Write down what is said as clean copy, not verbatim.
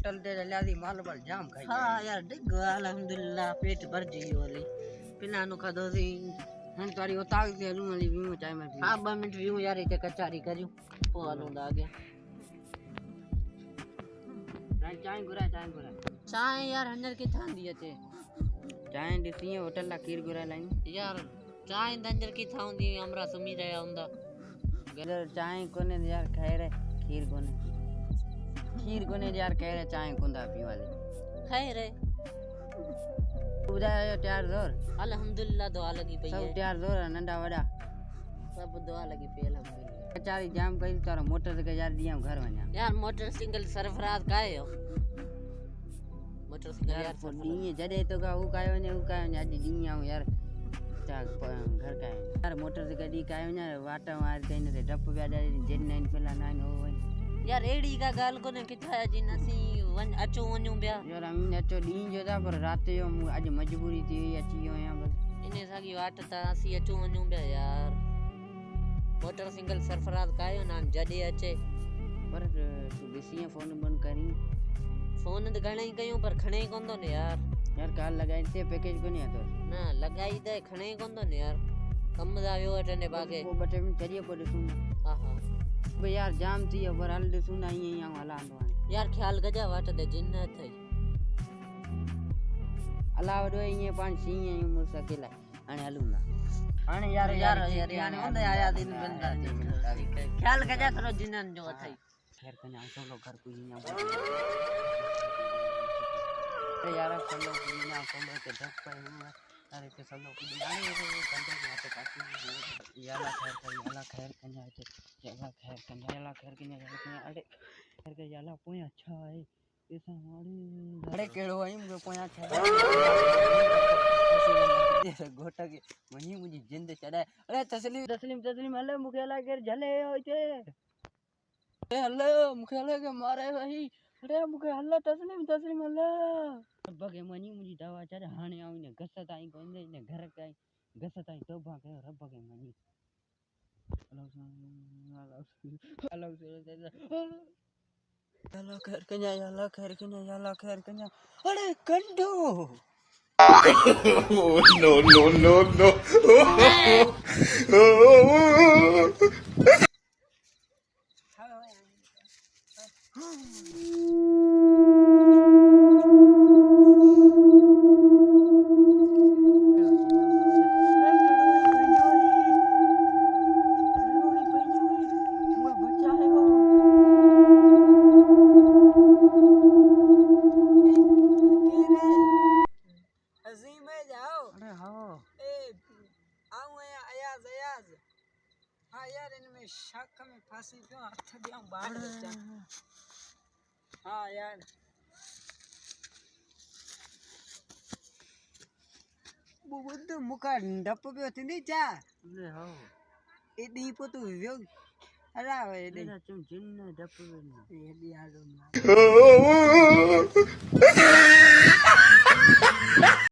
hotel दे जल्दी माल बाल जाम खाई हाँ यार डिग अल्हम्दुलिल्लाह पेट भर जियो वाली पिनानो खाधो सी हम तारी उताग दे लूं वाली वीमो चाय में हाँ 2 मिनट व्यू यार इते कचारी करियो पो हलूं दा आगे चाय गुरा चाय यार हंजर की थांदी अचे चाय दिसी होटल ला खीर गुरा लाइन यार चाय दंजर की थांदी हमरा सुमी रया हुंदा गदर चाय कोने यार खैर खीर कोने यार कह रहे चाय कुंदा पी वाले खैर है बुधायो तैयार जोर अल्हम्दुलिल्लाह दुआ लगी पई सब है तैयार जोर नंदा वडा सब दुआ लगी पई अल्हम्दुलिल्लाह कचारी जाम कई तारो मोटर के यार दिया घर वना यार मोटरसाइकिल सरफराज काए हो मोटरसाइकिल यार दी जडे तो का ऊ कायो ने आज दिया यार चा घर का यार मोटर से गडी कायो ने वाटा मार कइन रे डप ब्याडा जेन नाइन पेला नाइन हो यार एड़ी का गाल कोने किथा जी नसी वन अचो वन्यो बिया यार हम अचो दी जो था पर रात जो आज मजबूरी थी अची यो या बस इने सागी वाट ता असी अचो वन्यो बिया यार मोटरसाइकिल सरफराज कायो ना जडे अचे पर तू दिसी फोन बंद करी फोन तो घणे कयो पर खणे कोन दो ने यार काल लगाई थे पैकेज कोनी आतो ना लगाई दे खणे कोन दो ने यार कम दा यो अटने बागे वो बटे में चलिए को दिसू हां हां बे यार जाम थी पर हल दिसू ना यही हला आंदो यार ख्याल गजा वाट दे जिन थई अलाव दो ये पान सी ये मुसकिल है अने हलूंगा अने यार यानी ओंदे आया दिन बंदा ख्याल गजा थरो जिनन जो थई खैर कने चलो घर को ही ना यार चलो ना चलो के धक पे हुआ अरे के चलो की अरे कंटे के आते काटी याला खैर कने आते याला खैर कने अरे खैर के याला पोया अच्छा है ऐसा हमारे अरे केड़ो आई मुझे पोया अच्छा है गोटा के मनी मुझे जिंद चढ़ाए अरे तस्लीम हले मुखेला के झले होते अरे हल्लो मुखे हल्लो के मारे भाई अरे मुखे हल्लो तस्लीम हल्लो बगे मनी मुझी दवा चढ़ हाने आऊ ने गसत आई कोंदे ने घर काई गसत आई तोबा के रब बगे मनी अल्लाह खैर कन्या अरे कंडो no हाँ यार इनमें शक में फांसी क्यों हाथ दिया बाहर बच्चा हाँ यार वो बुद्ध मुका डप पे होती नहीं चा अरे हाँ इतनी पोतु व्यो अरे वे इतनी चुम जिन्न डप पे ये दिया